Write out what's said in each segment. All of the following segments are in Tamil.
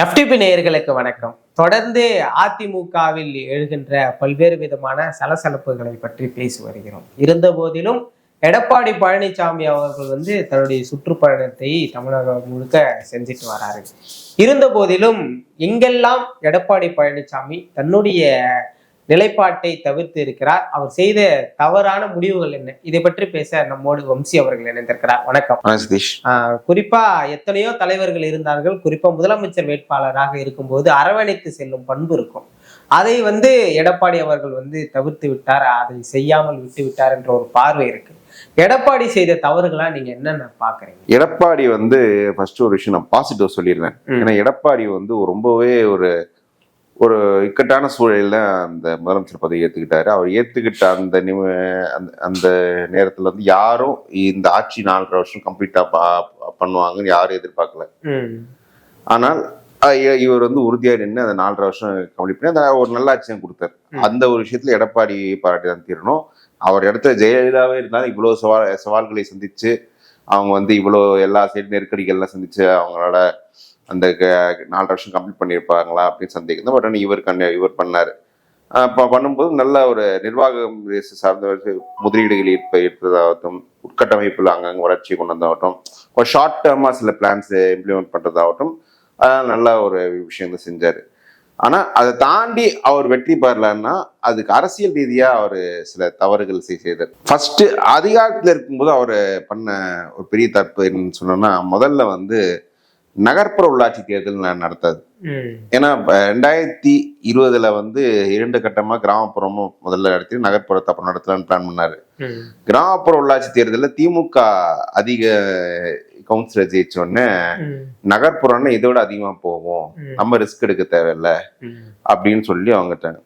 எஃப்டிபி நேயர்களுக்கு வணக்கம். தொடர்ந்து அதிமுகவில் எழுகின்ற பல்வேறு விதமான சலசலப்புகளை பற்றி பேசி வருகிறோம். இருந்த போதிலும் எடப்பாடி பழனிசாமி அவர்கள் தன்னுடைய சுற்றுப்பயணத்தை தமிழகம் முழுக்க செஞ்சுட்டு வராரு. இருந்த போதிலும் எங்கெல்லாம் எடப்பாடி பழனிசாமி தன்னுடைய நிலைப்பாட்டை தவிர்த்து இருக்கிறார், அவர் செய்த தவறான முடிவுகள் என்ன, இதை பற்றி பேச நம்மோடு வம்சி அவர்கள் இணைந்திருக்கிறார். வணக்கம். குறிப்பா எத்தனையோ தலைவர்கள் இருந்தார்கள். குறிப்பா முதலமைச்சர் வேட்பாளராக இருக்கும்போது அரவணைத்து செல்லும் பண்பு இருக்கும். அதை எடப்பாடி அவர்கள் தவிர்த்து விட்டார், அதை செய்யாமல் விட்டு விட்டார் என்ற ஒரு பார்வை இருக்கு. எடப்பாடி செய்த தவறுகளா நீங்க என்னென்ன பாக்குறீங்க? எடப்பாடி ஃபர்ஸ்ட் ஒரு விஷயம் நான் பாசிட்டிவ் சொல்லிடுறேன். ஏன்னா எடப்பாடி ரொம்பவே ஒரு இக்கட்டான சூழலில் அந்த முதலமைச்சர் பதவி ஏற்றுக்கிட்டாரு. அவர் ஏற்றுக்கிட்ட அந்த நேரத்தில் யாரும் இந்த ஆட்சி 4.5 வருஷம் கம்ப்ளீட்டா பண்ணுவாங்கன்னு யாரும் எதிர்பார்க்கல. ஆனால் இவர் உறுதியாக நின்று அந்த 4.5 வருஷம் கம்ப்ளீட் பண்ணி அந்த ஒரு நல்ல ஆட்சியை கொடுத்தாரு. அந்த ஒரு விஷயத்துல எடப்பாடி பாராட்டி தான் தீரணும். அவர் இடத்துல ஜெயலலிதாவே இருந்தாலும் இவ்வளவு சவால்களை சந்திச்சு அவங்க இவ்வளோ எல்லா சைடு நெருக்கடிகள்லாம் சந்திச்சு அவங்களோட அந்த 4 வருஷம் கம்ப்ளீட் பண்ணியிருப்பாங்களா அப்படின்னு சந்தேகம் தான். பட் ஆனால் இவர் பண்ணாரு. பண்ணும்போது நல்ல ஒரு நிர்வாகம் சார்ந்த முதலீடுகள் ஏற்பதாகட்டும், உட்கட்டமைப்பில் அங்கங்கே வளர்ச்சியை கொண்டு வந்தாகட்டும், ஒரு ஷார்ட் டேர்மா சில பிளான்ஸ் இம்ப்ளிமெண்ட் பண்றதாகட்டும், அதெல்லாம் நல்ல ஒரு விஷயம் தான் செஞ்சாரு. ஆனா அதை தாண்டி அவர் வெற்றி பெறலன்னா அதுக்கு அரசியல் ரீதியா அவர் சில தவறுகள் செய்தார். ஃபர்ஸ்ட் அதிகாரத்தில் இருக்கும்போது அவர் பண்ண ஒரு பெரிய தப்பு என்னன்னு சொன்னோம்னா, முதல்ல நகர்ப்புற உள்ளாட்சி தேர்தல் நடத்தாது. ஏன்னா 2020 2 கட்டமா கிராமப்புறமும் முதல்ல நடத்தி நகர்ப்புறத்தை அப்புறம் நடத்தலான்னு பிளான் பண்ணாரு. கிராமப்புற உள்ளாட்சி தேர்தலில் திமுக அதிக கவுன்சிலர் ஜெயிச்ச உடனே நகர்ப்புறம்னா இதோட அதிகமா போகும், நம்ம ரிஸ்க் எடுக்க தேவையில்லை அப்படின்னு சொல்லி அவங்ககிட்ட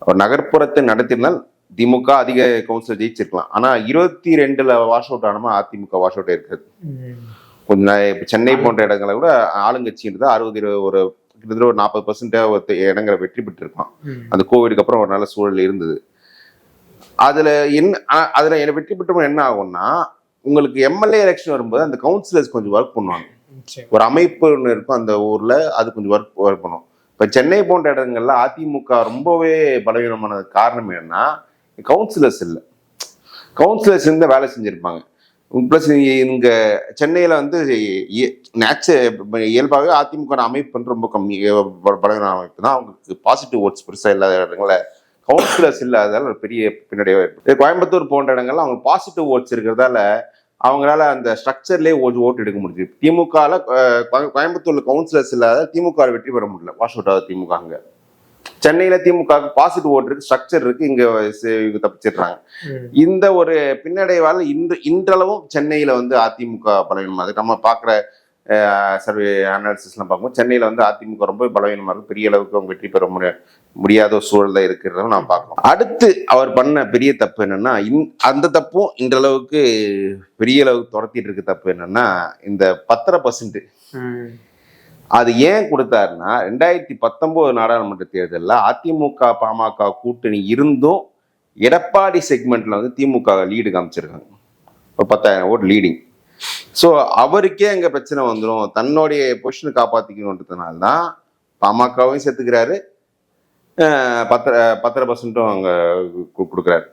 ஒரு நகர்ப்புறத்தை நடத்தினால் திமுக அதிக கவுன்சிலர் ஜெயிச்சிருக்கலாம். ஆனா 22 வாஷ் அவுட் ஆனமா அதிமுக வாஷ் அவுட் இருக்குது. கொஞ்சம் இப்போ சென்னை போன்ற இடங்களை கூட ஆளுங்கட்சின்றது 60 ஒரு கிட்டத்தட்ட ஒரு 40% இடங்களை வெற்றி பெற்று இருக்கான். அந்த கோவிடுக்கு அப்புறம் ஒரு நல்ல சூழல் இருந்தது. அதுல வெற்றி பெற்றவங்க என்ன ஆகும்னா, உங்களுக்கு எம்எல்ஏ எலெக்ஷன் வரும்போது அந்த கவுன்சிலர்ஸ் கொஞ்சம் ஒர்க் பண்ணுவாங்க. ஒரு அமைப்பு ஒன்று இருக்கும் அந்த ஊர்ல, அது கொஞ்சம் ஒர்க் பண்ணும். இப்ப சென்னை போன்ற இடங்கள்ல அதிமுக ரொம்பவே பலவீனமான காரணம் என்னன்னா, கவுன்சிலர்ஸ் இல்லை. கவுன்சிலர்ஸ் இருந்தா வேலை செஞ்சிருப்பாங்க. பிளஸ் இங்க சென்னையில இயல்பாகவே அதிமுக அமைப்பு ரொம்ப கம்மி, பலவீன அமைப்பு தான். அவங்களுக்கு பாசிட்டிவ் ஓட்ஸ் பெருசா இல்லாத இடங்கள்ல கவுன்சிலர்ஸ் இல்லாததால ஒரு பெரிய பின்னடைவா இருக்கு. கோயம்புத்தூர் போன்ற இடங்கள்ல அவங்க பாசிட்டிவ் ஓட்ஸ் இருக்கிறதால அவங்களால அந்த ஸ்ட்ரக்சர்லயே ஓட்டு எடுக்க முடியுது. திமுகல கோயம்புத்தூர்ல கவுன்சிலர்ஸ் இல்லாத திமுக வெற்றி பெற முடியல, வாஷ் அவுட் ஆகுது திமுக. அங்க சென்னையில திமுக பாசிட்டிவ் ஓட்டு இருக்கு, ஸ்ட்ரக்சர் இருக்கு, இங்க தப்பிச்சிடுறாங்க. இந்த ஒரு பின்னடைவால் இன்றளவும் சென்னையில அதிமுக பலவீனமா இருக்கு. நம்ம பாக்குற சர்வே அனாலிசிஸ் எல்லாம் பார்க்கும்போது சென்னையில அதிமுக ரொம்ப பலவீனமா இருக்கு. பெரிய அளவுக்கு அவங்க வெற்றி பெற முடியாத ஒரு சூழல் தான் இருக்கிறத நாம் பார்க்கலாம். அடுத்து அவர் பண்ண பெரிய தப்பு என்னன்னா, அந்த தப்பும் இன்றளவுக்கு பெரிய அளவுக்கு துரத்திட்டு இருக்க தப்பு என்னன்னா, இந்த 10% அது ஏன் கொடுத்தாருன்னா, 2019 நாடாளுமன்ற தேர்தலில் அதிமுக பாமக கூட்டணி இருந்தும் எடப்பாடி செக்மெண்ட்ல திமுக லீடு காமிச்சிருக்காங்க, ஒரு 10,000 ஓட்டு லீடிங். ஸோ அவருக்கே அங்க பிரச்சனை வந்துடும், தன்னுடைய பொசிஷனை காப்பாத்திக்கணுன்றதுனால்தான் பாமகவையும் சேர்த்துக்கிறாரு, 10% அங்க கொடுக்குறாரு,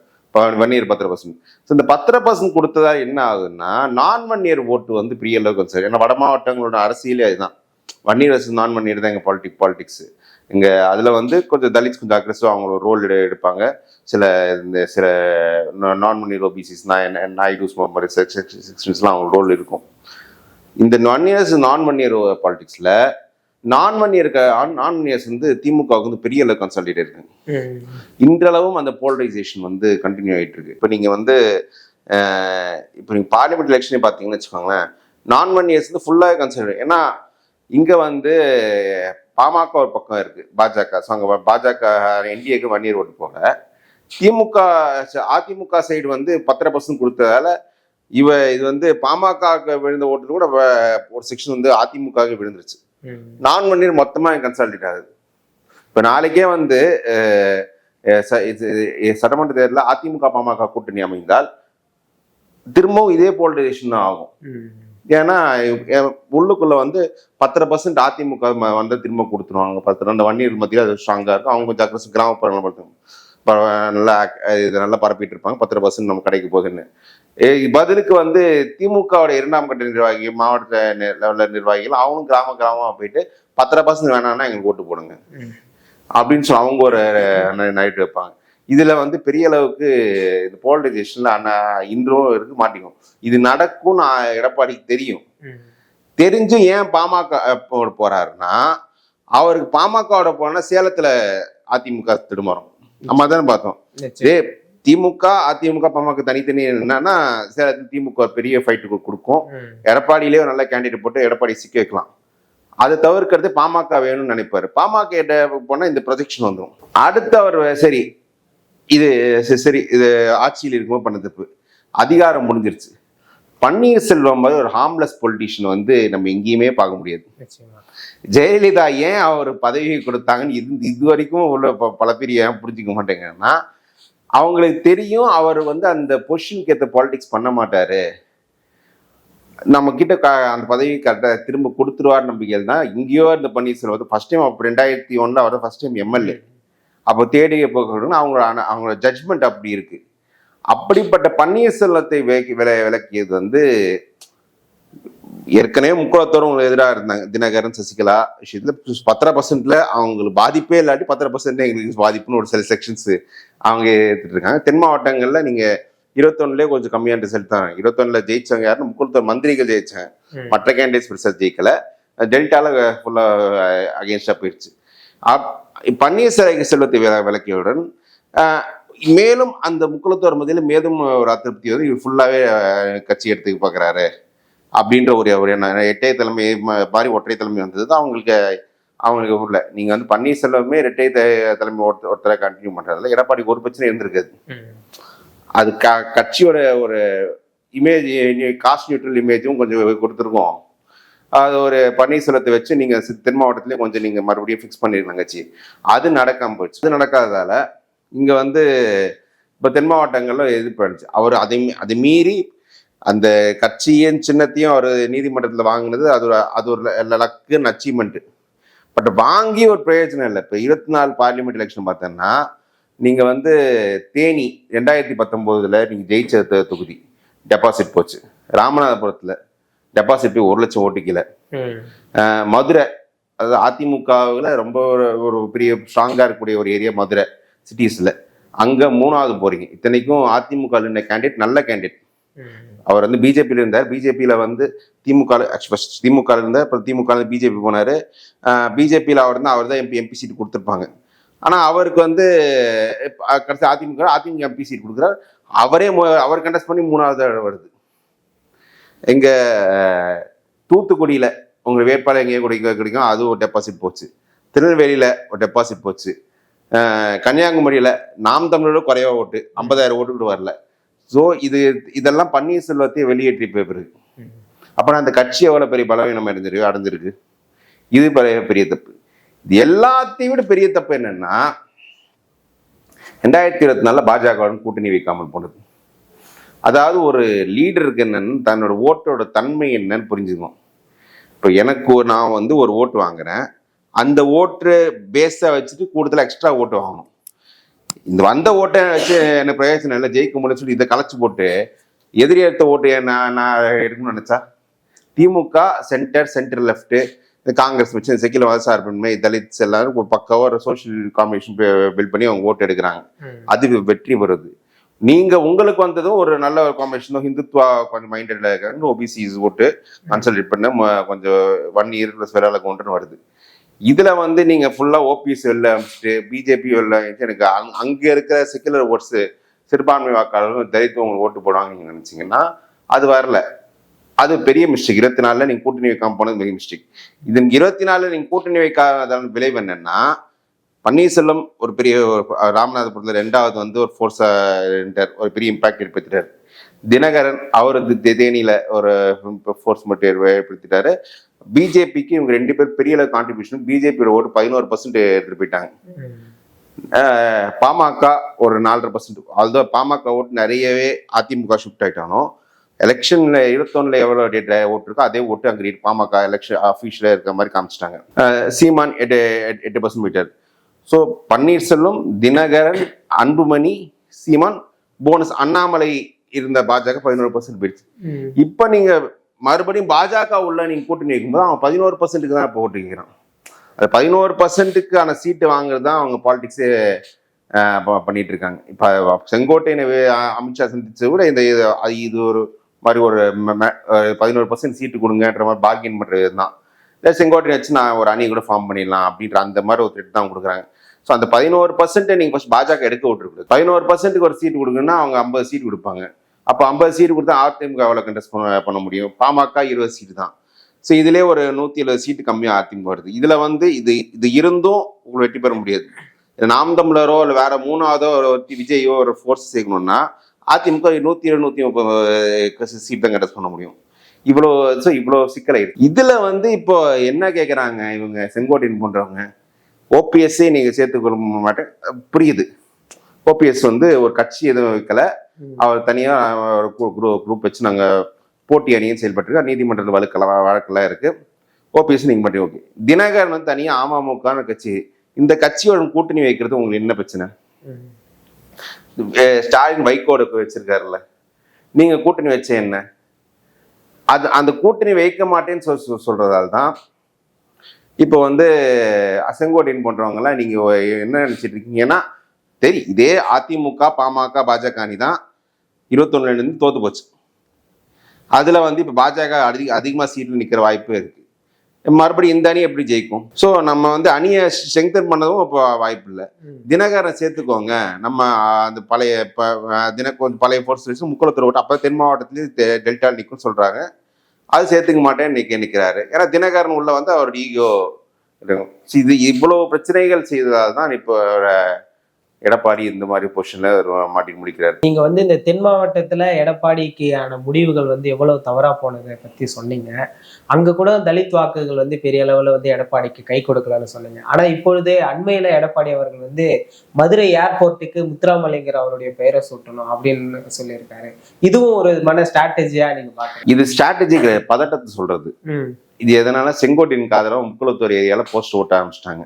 வன்னியர் 10%. ஸோ இந்த 10% கொடுத்ததா என்ன ஆகுதுன்னா, நான் வன்னியர் ஓட்டு பெரிய அளவுக்கு சரி. ஏன்னா வட மாவட்டங்களோட அரசியலே அதுதான், வன்னியர் வர்சஸ் நான் வன்னியர் தான் எங்க பாலிடிக்ஸ். இங்க அதுல கொஞ்சம் தலித்ஸ் கொஞ்சம் அக்ரெசிவ் அவங்களோட ரோல் எடுப்பாங்க. சில நான் வன்னியர் ஓபிசிஸ் நாயுடுஸ் செக்ஷன்ஸ்லாம் அவங்க ரோல் இருக்கும். இந்த நான் வன்னியர் பாலிடிக்ஸ்ல நான் வன்னியர்ஸ் திமுக பெரிய அளவு கன்சாலிடேட் இருக்கு. இன்றளவும் அந்த போலரைசேஷன் கண்டினியூ ஆயிட்டு இருக்கு. இப்ப நீங்க இப்போ நீங்க பார்லிமெண்ட் எலெக்ஷனே பாத்தீங்கன்னு வச்சுக்கோங்களேன், நான் வன்னியர்ஸ் ஃபுல்லாக கன்சிடர். ஏன்னா இங்க பாமக ஒரு பக்கம் இருக்கு, பாஜக. ஸோ அங்க பாஜக என்டிஏக்கு வன்னியர் ஓட்டு போக, திமுக அதிமுக சைடு 10% கொடுத்ததால இது பாமக விழுந்த ஓட்டு கூட ஒரு செக்ஷன் அதிமுக விழுந்துருச்சு. நான் வன்னியர் மொத்தமா கன்சாலிடேட் ஆகுது. இப்ப நாளைக்கே சட்டமன்ற தேர்தலில் அதிமுக பாமக கூட்டணி அமைந்தால் திரும்பவும் இதே போலரைசேஷன் தான் ஆகும். ஏன்னா உள்ளுக்குள்ள வந்து 10% அதிமுக வந்து திரும்ப கொடுத்துருவாங்க. 10 அந்த வன்னியர் மத்தியில் அது ஸ்ட்ராங்கா இருக்கும். அவங்க கொஞ்சம் அக்ரஸ் கிராமப்புறங்கள் நல்லா இதை நல்லா பரப்பிட்டு இருப்பாங்க. 10% நம்ம கிடைக்க போகுதுன்னு. பதிலுக்கு வந்து திமுகவோட 2ஆம் கட்ட நிர்வாகி, மாவட்ட லெவல்ல நிர்வாகிகள் அவங்களும் கிராமமா போயிட்டு 10% வேணாம்னா எங்களுக்கு ஓட்டு போடுங்க அப்படின்னு சொல்லி அவங்க ஒரு நைட்டு வைப்பாங்க. இதுல வந்து பெரிய அளவுக்கு இந்த போலரைசேஷன்ல இன்றும் இருக்கு மாட்டிக்கும். இது நடக்கும் எடப்பாடிக்கு தெரியும். தெரிஞ்சு ஏன் பாமக போறாருன்னா, அவருக்கு பாமகவோட போனா சேலத்துல அதிமுக திடுமாறும். நம்ம தானே பார்த்தோம். திமுக அதிமுக பாமக தனித்தனி என்னன்னா சேலத்துல திமுக பெரிய ஃபைட்டு கொடுக்கும். எடப்பாடியிலேயே ஒரு நல்ல கேண்டிடேட் போட்டு எடப்பாடி சிக்க வைக்கலாம். அதை தவிர்க்கிறது பாமக வேணும்னு நினைப்பாரு. பாமக போனா இந்த ப்ரொஜெக்ஷன் வந்துடும். அடுத்து அவர் சரி இது ஆட்சியில் இருக்கும்போது பண்ண தப்பு, அதிகாரம் முடிஞ்சிருச்சு. பன்னீர்செல்வம் மாதிரி ஒரு ஹார்ம்லெஸ் பொலிட்டிஷியன் வந்து நம்ம எங்கேயுமே பார்க்க முடியாது. ஜெயலலிதா ஏன் அவர் பதவியை கொடுத்தாங்கன்னு இது வரைக்கும் உள்ள பல பேர் ஏன் புரிஞ்சுக்க மாட்டேங்கன்னா, அவங்களுக்கு தெரியும் அவர் வந்து அந்த பொசிஷனுக்கு ஏற்ற பாலிடிக்ஸ் பண்ண மாட்டாரு, நம்ம கிட்ட அந்த பதவி கரெக்டாக திரும்ப கொடுத்துருவார் நம்பிக்கையில் தான் இங்கேயோ இந்த பன்னீர்செல்வம் வந்து ஃபர்ஸ்ட் டைம் 2001 அவர் ஃபர்ஸ்ட் டைம் எம்எல்ஏ. அப்போ தேடிய போகணும்னு அவங்களோட ஜட்ஜ்மெண்ட் அப்படி இருக்கு. அப்படிப்பட்ட பன்னீர்செல்வத்தை விளக்கியது வந்து ஏற்கனவே முக்குளத்தோரும் எதிராக இருந்தாங்க. தினகரன் சசிகலா விஷயத்துல 10% அவங்களுக்கு பாதிப்பே இல்லாட்டி 10% எங்களுக்கு பாதிப்புன்னு ஒரு சில செக்ஷன்ஸ் அவங்க ஏற்றுட்டு இருக்காங்க. தென் மாவட்டங்கள்ல நீங்க 21 கொஞ்சம் கம்மியான ரிசல்ட் தான். 21 ஜெயிச்சவங்க யாருன்னு முக்குளத்தோர் மந்திரிகள் ஜெயிச்சாங்க. மற்ற கேண்டிடேட்ஸ் பெருசா ஜெயிக்கல. டெல்டால ஃபுல்லா அகேன்ஸ்டா போயிடுச்சு. பன்னீர்செல்வத்தை விளக்கியவுடன் மேலும் அந்த முக்குளத்தோர் மத்தியில் மேலும் ஒரு அதிருப்தி வந்து இவர் ஃபுல்லாவே கட்சி எடுத்துக்க பாக்குறாரு அப்படின்ற ஒரு இரட்டை தலைமை மாதிரி ஒற்றை தலைமை வந்தது தான் அவங்களுக்கு ஊர்ல. நீங்க வந்து பன்னீர்செல்வமே இரட்டை தலைமை ஒருத்தரை கண்டினியூ பண்றதுல எடப்பாடிக்கு ஒரு பிரச்சனை இருந்திருக்காது. அது கட்சியோட ஒரு இமேஜ், காஸ்ட் நியூட்ரல் இமேஜும் கொஞ்சம் கொடுத்துருக்கோம். அது ஒரு பன்னீர்செல்வத்தை வச்சு நீங்க தென் மாவட்டத்திலேயே கொஞ்சம் நீங்க மறுபடியும் ஃபிக்ஸ் பண்ணிருந்தாங்க கட்சி. அது நடக்காம போச்சு. அது நடக்காததால இங்க வந்து இப்ப தென் மாவட்டங்கள்ல எதிர்ப்பு அவர் அதை மீறி அந்த கட்சியின் சின்னத்தையும் அவர் நீதிமன்றத்தில் வாங்கினது அது ஒரு லக்கு அச்சீவ்மெண்ட். பட் வாங்கி ஒரு பிரயோஜனம் இல்லை. இப்போ 24 பார்லிமெண்ட் எலெக்ஷன் பார்த்தோன்னா நீங்க வந்து தேனி 2019 நீங்க ஜெயிச்ச தொகுதி டெபாசிட் போச்சு. ராமநாதபுரத்துல டெபாசிட் போய் 1 லட்சம் ஓட்டுக்கல. மதுரை, அதாவது அதிமுகவில் ரொம்ப ஒரு பெரிய ஸ்ட்ராங்கா இருக்கக்கூடிய ஒரு ஏரியா மதுரை சிட்டிஸ்ல, அங்க 3வது போறீங்க. இத்தனைக்கும் அதிமுக கேண்டிடேட் நல்ல கேண்டிடேட். அவர் வந்து பிஜேபியில இருந்தார். பிஜேபியில வந்து திமுக இருந்தார். அப்புறம் திமுக பிஜேபி போனாரு. பிஜேபியில அவர் தான் எம்பி சீட் கொடுத்துருப்பாங்க. ஆனா அவருக்கு வந்து கடைசி அதிமுக எம்பி சீட் கொடுக்குறாரு. அவர் கண்டஸ்ட் பண்ணி 3வது வருது. எங்க தூத்துக்குடியில உங்க வேட்பாளர் எங்கேயோ கிடைக்கும், அது ஒரு டெபாசிட் போச்சு. திருநெல்வேலியில ஒரு டெபாசிட் போச்சு. கன்னியாகுமரியில நாம் தமிழோட குறைவா ஓட்டு 50,000 ஓட்டு கூட வரல. ஸோ இதெல்லாம் பன்னீர்செல்வத்தையே வெளியேற்றி போயிருக்கு. அப்ப அந்த கட்சி எவ்வளவு பெரிய பலவீனம் அடைஞ்சிருக்கு. இது பெரிய தப்பு. இது எல்லாத்தையும் விட பெரிய தப்பு என்னன்னா 2024 பாஜகவுடன் கூட்டணி வைக்காமல் போனது. அதாவது ஒரு லீடருக்கு என்னன்னு தன்னோட ஓட்டோட தன்மை என்னன்னு புரிஞ்சுக்கணும். இப்போ நான் வந்து ஒரு ஓட்டு வாங்குறேன், அந்த ஓட்டு பேஸை வச்சுட்டு கூடுதலாக எக்ஸ்ட்ரா ஓட்டு வாங்கணும். இந்த வந்த ஓட்டை வச்சு எனக்கு பிரயோஜனம் இல்லை, ஜெயிக்க முடியும் சொல்லி இதை கலைச்சு போட்டு எதிரி எடுத்த ஓட்டு நான் எடுக்கணும்னு நினைச்சா திமுக சென்டர் லெஃப்ட், இந்த காங்கிரஸ் வச்சு செக்கில சார்பின்மை தலித்ஸ் எல்லாரும் ஒரு பக்காவா ஒரு சோசியல் காம்பினேஷன் பில்ட் பண்ணி அவங்க ஓட்டு எடுக்கிறாங்க. அது வெற்றி வருது. நீங்க உங்களுக்கு வந்ததும் ஒரு நல்ல ஒரு காம்பினேஷன், ஹிந்துத்வா கொஞ்சம் மைண்டட்ல இருக்காங்க, ஓபிசிஸ் ஓட்டு கன்சல்டேட் பண்ண கொஞ்சம் 1 year + வேற கவுண்டர்னு வருது. இதுல வந்து நீங்க ஃபுல்லா ஓபிஎஸ் வெளில அமைச்சிட்டு பிஜேபி வெளில எனக்கு அங்க இருக்கிற செக்குலர் ஓட்ஸ் சிறுபான்மை வாக்காளர்கள் தலித்துவம் உங்களுக்கு ஓட்டு போடுவாங்க நீங்க நினைச்சீங்கன்னா அது வரல. அது பெரிய மிஸ்டேக். 24 நீங்க கூட்டணி வைக்காம போனது பெரிய மிஸ்டேக். இது 24 நீங்க கூட்டணி வைக்காத விளைவு என்னன்னா, பன்னீர்செல்வம் ஒரு பெரிய ராமநாதபுரத்துல 2வது வந்து ஒரு ஃபோர்ஸா ஒரு பெரிய இம்பாக்ட் ஏற்படுத்திட்டாரு. தினகரன் அவர் தேனியில ஒரு ஃபோர்ஸ் மட்டும் ஏற்படுத்திட்டாரு. பிஜேபிக்கு இவங்க 2 பேர் பெரிய அளவு கான்ட்ரிபியூஷன். பிஜேபியோட ஓட்டு 11% எடுத்துட்டு போயிட்டாங்க. பாமக ஒரு 4.5%. அதுதான் பாமக ஓட்டு நிறையவே அதிமுக ஷிஃப்ட் ஆயிட்டானோ எலெக்ஷன்ல 21 எவ்வளோ ஓட்டு இருக்கோ அதே ஓட்டு அங்கே பாமக எலெக்ஷன் ஆஃபீஸில் இருக்கிற மாதிரி காமிச்சிட்டாங்க. சீமான் 8% மீட்டர். ஸோ பன்னீர்செல்வம், தினகரன், அன்புமணி, சீமான், போனஸ் அண்ணாமலை இருந்த பாஜக 11% போயிடுச்சு. இப்ப நீங்க மறுபடியும் பாஜக உள்ள நீங்க கூட்டணி வைக்கும்போது அவன் 11%க்கு தான் இப்போ ஓட்டு வைக்கிறான். அது 11%க்கான சீட்டு வாங்குறது தான் அவங்க பாலிடிக்ஸே பண்ணிட்டு இருக்காங்க. இப்ப செங்கோட்டையனை அமித்ஷா சந்திச்சது கூட இது ஒரு மாதிரி ஒரு 11% சீட்டு கொடுங்கன்ற மாதிரி பார்கெயின் பண்றது தான். செங்கோட்டையை வச்சு நான் ஒரு அணி கூட ஃபார்ம் பண்ணிடலாம் அப்படின்ற அந்த மாதிரி ஒரு திட்டம் தான் கொடுக்குறாங்க. ஸோ அந்த 11% நீங்க ஃபர்ஸ்ட் பாஜக எடுக்க விட்டுருக்கு. 11%க்கு ஒரு சீட்டு கொடுங்கன்னா அவங்க 50 சீட் கொடுப்பாங்க. அப்போ 50 சீட்டு கொடுத்தா அதிமுக எவ்வளோ கண்டெஸ்ட் பண்ண முடியும்? பாமக 20 சீட்டு தான். ஸோ இதுலேயே ஒரு 170 சீட்டு கம்மியாக அதிமுக வருது. இதுல இது இருந்தும் உங்களுக்கு வெற்றி பெற முடியாது. நாம் தமிழரோ இல்லை வேற மூணாவதோ விஜயோ ஒரு ஃபோர்ஸ் சேர்க்கணும்னா அதிமுக 170-130 சீட் தான் கண்டெஸ்ட் பண்ண முடியும். இவ்வளோ சிக்கலாயிருக்கு. இதுல இப்போ என்ன கேட்குறாங்க இவங்க செங்கோட்டையன் போன்றவங்க, ஓபிஎஸ்ஸே நீங்க சேர்த்துக்கொள்ள மாட்டேன். புரியுது, ஓபிஎஸ் ஒரு கட்சி எதுவும் வைக்கல, அவர் தனியா ஒரு குரூப் வச்சு நாங்க போட்டி அணியும் செயல்பட்டு நீதிமன்றத்தில் வழக்கெல்லாம் இருக்கு. ஓபிஎஸ் நீங்க மட்டும் ஓகே. தினகரன் தனியா அமமுக கட்சி, இந்த கட்சியோட கூட்டணி வைக்கிறது உங்களுக்கு என்ன பிரச்சனை? ஸ்டாலின் வைகோட வச்சிருக்காருல்ல, நீங்க கூட்டணி வச்ச என்ன? அந்த கூட்டணி வைக்க மாட்டேன்னு சொல்றதால தான் இப்போ செங்கோட்டையன் போன்றவங்க எல்லாம் நீங்க என்ன நினைச்சிட்டு இருக்கீங்கன்னா, இதே அதிமுக பாமக பாஜக அணி தான் 21 இருந்து தோத்து போச்சு. அதுல இப்ப பாஜக அதிகமா சீட்ல நிக்கிற வாய்ப்பு இருக்கு. மறுபடியும் இந்த அணி எப்படி ஜெயிக்கும்? ஸோ நம்ம அணியை ஸ்ட்ரெங்தன் பண்ணதும் இப்போ வாய்ப்பு இல்லை. தினகரன் சேர்த்துக்கோங்க, நம்ம அந்த கொஞ்சம் பழைய ஃபோர்ஸ் வச்சு முக்குளத்தூர் ஓட்டு அப்போ தென் மாவட்டத்துலேயும் டெல்டா நிற்கும் சொல்றாங்க. அது சேர்த்துக்க மாட்டேன்னு நிற்கிறாரு. ஏன்னா தினகரன் உள்ள அவரோட ஈகோ இருக்கும். இது இவ்வளவு பிரச்சனைகள் செய்ததால் தான் இப்போ எடப்பாடி இந்த மாதிரி பொசிஷன்ல மாட்டி முடிக்கிறாரு. நீங்க இந்த தென் மாவட்டத்துல எடப்பாடிக்கான முடிவுகள் எவ்வளவு தவறா போனதை பத்தி சொன்னீங்க. அங்க கூட தலித் வாக்குகள் பெரிய அளவுல எடப்பாடிக்கு கை கொடுக்கலாம்னு சொன்னீங்க. ஆனா இப்பொழுது அண்மையில எடப்பாடி அவர்கள் மதுரை ஏர்போர்ட்டுக்கு முத்துராமலிங்கர் அவருடைய பெயரை சூட்டணும் அப்படின்னு சொல்லியிருக்காரு. இதுவும் ஒரு ஸ்ட்ராட்டஜியா நீங்க பாக்குறீங்க? இது ஸ்ட்ராட்டஜி பதட்டத்தை சொல்றது. இது எதனால செங்கோட்டையின் ஆதரவு முக்குளத்தூர் ஏரியால போஸ்ட் ஓட்ட ஆரம்பிச்சிட்டாங்க.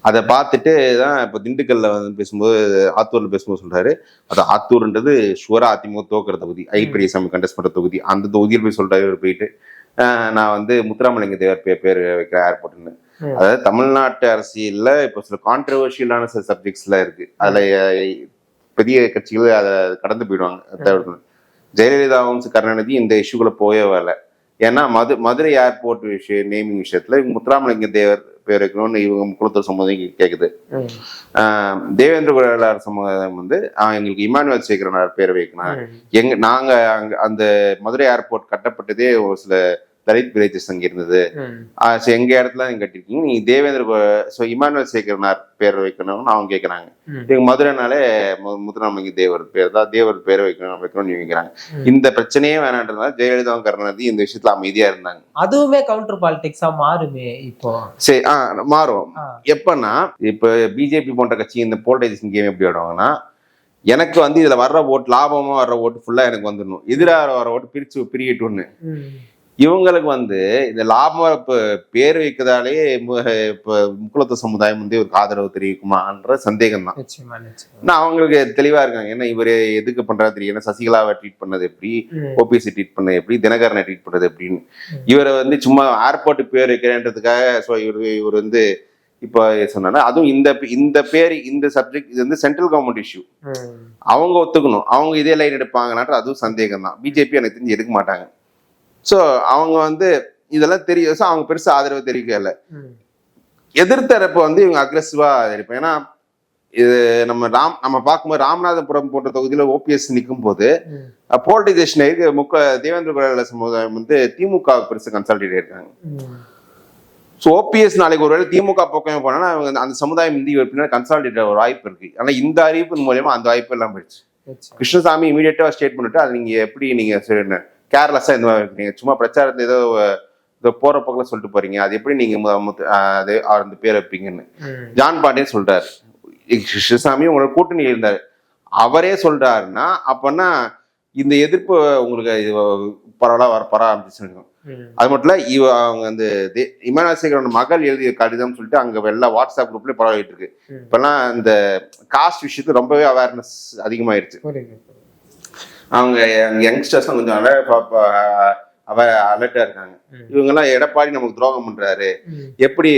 அதை பார்த்துட்டு தான் இப்போ திண்டுக்கல்ல பேசும்போது, ஆத்தூர்ல பேசும்போது சொல்றாரு, அது ஆத்தூர்ன்றது ஷுவரா அதிமுக தோக்குற தொகுதி, ஐ பெரியசாமி கண்டெஸ்ட் பண்ற தொகுதி. அந்த தொகுதியில் போய் சொல்றாரு போயிட்டு, நான் முத்துராமலிங்க தேவர் பேர் வைக்கிற ஏர்போர்ட்னு. அதாவது தமிழ்நாட்டு அரசியல்ல இப்போ சில கான்ட்ரவர்ஷியலான சில சப்ஜெக்ட்ஸ்லாம் இருக்கு. அதுல பெரிய கட்சிகள் அதை கடந்து போயிடுவாங்க. ஜெயலலிதாவும் கருணாநிதி இந்த இஷ்யூக்குள்ள போயே வரல. ஏன்னா மதுரை ஏர்போர்ட் நேமிங் விஷயத்துல முத்துராமலிங்க தேவர் பேர் வைக்கணும்னு இவங்க முக்குளத்தூர் சமுதாயம் கேக்குது. தேவேந்திர குழலார் சமுதாயம் எங்களுக்கு இமானுவேல் சேகரனார் பேர் வைக்கணும். நாங்க அந்த மதுரை ஏர்போர்ட் கட்டப்பட்டதே ஒரு சில தலித் வில்லேஜஸ் அங்க இருந்தது. எங்க இடத்துல நீங்க கட்டிருக்கீங்க, நீங்க தேவேந்திர இமானுவேல் சேகரனார் பேர் வைக்கணும்னு அவங்க கேட்கறாங்க. எங்க மதுரைனாலே முத்துராமலிங்க தேவர் பேர் தான், தேவர் பேர் வைக்கணும்னு நினைக்கிறாங்க. இந்த பிரச்சனையே வேணான்றதுனால ஜெயலலிதா கருணாநிதி இந்த விஷயத்துல அமைதியா இருந்தாங்க. அதுவுமே கவுண்டர் பாலிடிக்ஸா மாறுமே இப்போ. சரி, மாறும். எப்பன்னா இப்ப பிஜேபி போன்ற கட்சி இந்த போலரைசேஷன் கேம் எப்படி ஆடுவாங்கன்னா, எனக்கு இதுல வர்ற ஓட்டு, லாபமா வர்ற ஓட்டு ஃபுல்லா எனக்கு வந்துடணும், எதிராக வர ஓட்டு பிரியட்டும்னு. இவங்களுக்கு இந்த லாபம் பேர் வைக்கிறதாலே முக்குளத்து சமுதாயம் ஒரு ஆதரவு தெரிவிக்குமான்ற சந்தேகம் தான். அவங்களுக்கு தெளிவா இருக்காங்க. ஏன்னா இவரு எதுக்கு பண்றாரு தெரியும். சசிகலாவை ட்ரீட் பண்ணது எப்படி, ஓபிஎஸ்சி ட்ரீட் பண்ணது எப்படி, தினகரனை ட்ரீட் பண்ணது எப்படின்னு. இவரை சும்மா ஏர்போர்ட்டுக்கு பேர் வைக்கிறேன்றதுக்காக இவர் இப்ப சொன்னா, அதுவும் இந்த பேர் இந்த சப்ஜெக்ட் இது சென்ட்ரல் கவர்மெண்ட் இஷ்யூ, அவங்க ஒத்துக்கணும். அவங்க இதே லைன் எடுப்பாங்கன்ற அதுவும் சந்தேகம் தான். பிஜேபி எனக்கு தெரிஞ்சு எடுக்க மாட்டாங்க. ஸோ அவங்க இதெல்லாம் தெரியும். ஸோ அவங்க பெருசா ஆதரவு தெரிவிக்கல. எதிர்த்தரப்பு இவங்க அக்ரெசிவா இருப்பேன். ஏன்னா இது நம்ம பார்க்கும்போது ராமநாதபுரம் போன்ற தொகுதியில ஓபிஎஸ் நிற்கும் போது போலரைசேஷன் தேவேந்திர குழல சமுதாயம் திமுக பெருசா கன்சல்டேட் இருக்காங்க. ஸோ ஓபிஎஸ் நாளைக்கு ஒருவேளை திமுக பக்கம் போனா அந்த சமுதாயம் பின்னாடி கன்சாலிடேட் ஒரு வாய்ப்பு இருக்கு. ஆனா இந்த அறிவிப்பு மூலமா அந்த வாய்ப்பு எல்லாம் போயிடுச்சு. கிருஷ்ணசாமி இமீடியட்டா ஸ்டேட் பண்ணிட்டு அது நீங்க எப்படி நீங்க கேர்லெஸ்ஸா இந்த மாதிரி இருக்கீங்க, சும்மா பிரச்சாரத்தை ஏதோ போற பக்கம் சொல்லிட்டு போறீங்க, அது எப்படி நீங்க அந்த பேர் வைப்பீங்கன்னு ஜான் பாண்டியன் சொல்றாரு. கிருஷ்ணசாமி உங்களோட கூட்டணி இருந்தாரு, அவரே சொல்றாருன்னா அப்பன்னா இந்த எதிர்ப்பு உங்களுக்கு பரவலா வர ஆரம்பிச்சுன்னு. அது மட்டும் இல்ல, அவங்க அந்த இமானுவேல் சேகரோட மகள் எழுதிய கடிதம் சொல்லிட்டு அங்க எல்லா வாட்ஸ்அப் குரூப்லயும் பரவாயிட்டு இருக்கு. இப்பெல்லாம் இந்த காஸ்ட் விஷயத்துல ரொம்பவே அவேர்னஸ் அதிகமாயிருச்சு. அவங்க யங்ஸ்டர்ஸ் கொஞ்சம் அலர்ட்டா இருக்காங்க. இவங்க எல்லாம் எடப்பாடி நமக்கு துரோகம் பண்றாரு, எப்படி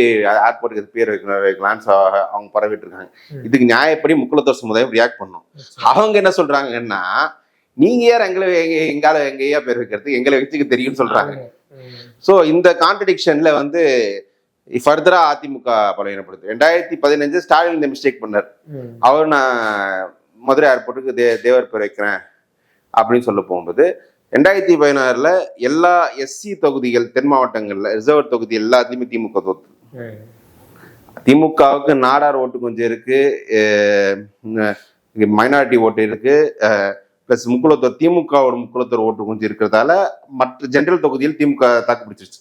ஏர்போர்ட்டுக்கு பேர் வைக்கலான்னு அவங்க பரவிட்டு இருக்காங்க. இதுக்கு நியாயப்படி முக்குலத்தோர் சமுதாயம் ரியாக்ட் பண்ணும். அவங்க என்ன சொல்றாங்கன்னா, நீங்க யார் எங்கேயா பேர் வைக்கிறது, எங்களை வச்சுக்க தெரியும்னு சொல்றாங்க. சோ இந்த கான்ட்ரடிக்ஷன்ல வந்து ஃபர்தரா அதிமுக பலவீனப்படுது. 2015 ஸ்டாலின் இந்த மிஸ்டேக் பண்ணார். அவர் நான் மதுரை ஏர்போர்ட்டுக்கு தேவர் பேர் வைக்கிறேன் அப்படின்னு சொல்ல போகும்போது 2016 எல்லா எஸ்சி தொகுதிகள் தென் மாவட்டங்கள்ல ரிசர்வ் தொகுதி எல்லாத்தையுமே திமுக தோத்து. திமுகவுக்கு நாடார் ஓட்டு கொஞ்சம் இருக்கு, மைனாரிட்டி ஓட்டு இருக்கு, பிளஸ் முக்குலத்தோர் திமுகவோட முக்குலத்தோர் ஓட்டு கொஞ்சம் இருக்கிறதால மற்ற ஜெனரல் தொகுதியில் திமுக தாக்கு பிடிச்சிருச்சு.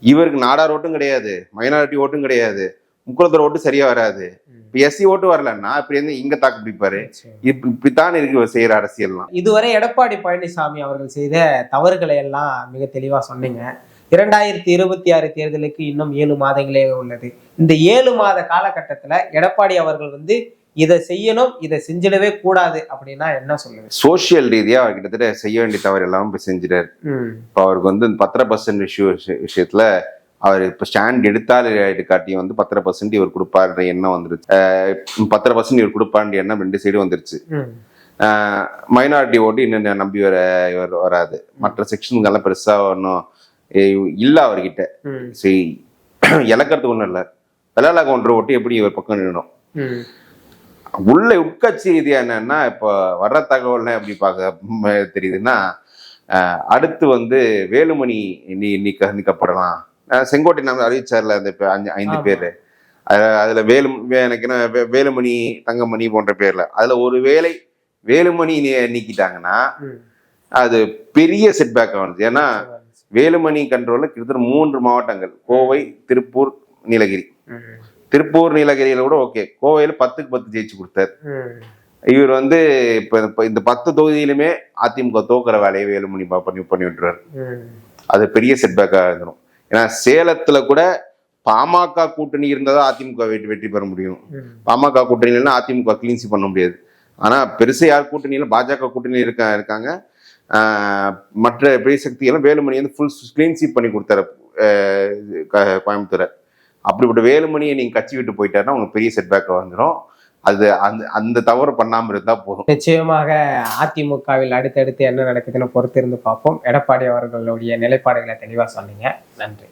இவருக்கு நாடார் ஓட்டும் கிடையாது, மைனாரிட்டி ஓட்டும் கிடையாது, முக்குலத்தோர் ஓட்டு சரியா வராது. இப்ப எஸ்சி ஓட்டு வரலன்னா இப்படி வந்து இங்க தாக்கு பிடிப்பாரு. இப்படித்தான் இருக்கு செய்யற அரசியல்லாம். இதுவரை எடப்பாடி பழனிசாமி அவர்கள் செய்த தவறுகளை எல்லாம் மிக தெளிவா சொன்னீங்க. 2026 தேர்தலுக்கு இன்னும் 7 மாதங்களே உள்ளது. இந்த 7 மாத காலகட்டத்துல எடப்பாடி அவர்கள் வந்து இதை செய்யணும், இதை செஞ்சிடவே கூடாது அப்படின்னா என்ன சொல்லுங்க? சோசியல் ரீதியா அவர் கிட்டத்தட்ட செய்ய வேண்டிய தவறு எல்லாமே போய் செஞ்சிட்டாரு. இப்ப அவருக்கு வந்து 10% விஷயத்துல அவர் இப்ப ஸ்டாண்ட் எடுத்தால் காட்டி வந்து 10% இவர் கொடுப்பாருன்ற எண்ணம் வந்துருச்சு. 10% இவர் கொடுப்பாருன்ற எண்ணம் 2 சைடும் வந்துருச்சு. மைனாரிட்டி ஓட்டு இன்னும் நம்பி இவர் வராது. மற்ற செக்ஷன்கெல்லாம் பெருசா ஒன்றும் இல்ல அவர்கிட்ட. சரி, இழக்கிறதுக்கு ஒன்றும் இல்லை. விளையாட கொன்ற ஓட்டு எப்படி இவர் பக்கம் நின்னும். உள்ள உட்கட்சி ரீதியா என்னன்னா, இப்ப வர்ற தகவல்னா எப்படி பார்க்க தெரியுதுன்னா, அடுத்து வந்து வேலுமணி நீக்கப்படலாம். செங்கோட்டை நம்ம அறிவிச்சார்ல அந்த 5 பேரு, அதுல எனக்கு என்ன வேலுமணி, தங்கமணி போன்ற பேர்ல அதுல ஒரு வேளை வேலுமணி நீக்கிட்டாங்கன்னா அது பெரிய செட்பேக் ஆனது. ஏன்னா வேலுமணி கண்ட்ரோல்ல கிட்டத்தட்ட 3 மாவட்டங்கள், கோவை, திருப்பூர், நீலகிரி. திருப்பூர் நீலகிரியில கூட ஓகே, கோவையில 10க்கு 10 ஜெயிச்சு கொடுத்தாரு. இவர் வந்து இப்ப இந்த 10 தொகுதியிலுமே அதிமுக தோக்குற வேலையை வேலுமணி பண்ணி விட்டுறாரு. அது பெரிய செட்பேக்கா இருந்துடும். ஏன்னா சேலத்துல கூட பாமக கூட்டணி இருந்தாதான் அதிமுக வெற்றி பெற முடியும். பாமக கூட்டணி இல்லைன்னா அதிமுக கிளீன்சி பண்ண முடியாது. ஆனா பெருசா யார் கூட்டணியில பாஜக கூட்டணி இருக்காங்க. மற்ற பெரிய சக்திகளும் வேலுமணி வந்து ஃபுல் கிளீன்சி பண்ணி கொடுத்தாரு கோயம்புத்தூரை. அப்படிப்பட்ட வேலுமணியை நீங்க கட்சி விட்டு போயிட்டாருன்னா உங்களுக்கு பெரிய செட்பேக் வந்துடும். அது அந்த தவறு பண்ணாம இருந்தா போதும். நிச்சயமாக அதிமுகவில் அடுத்தடுத்து என்ன நடக்குதுன்னு பொறுத்திருந்து பார்ப்போம். எடப்பாடி அவர்களுடைய நிலைப்பாடுகளை தெளிவா சொன்னீங்க. நன்றி.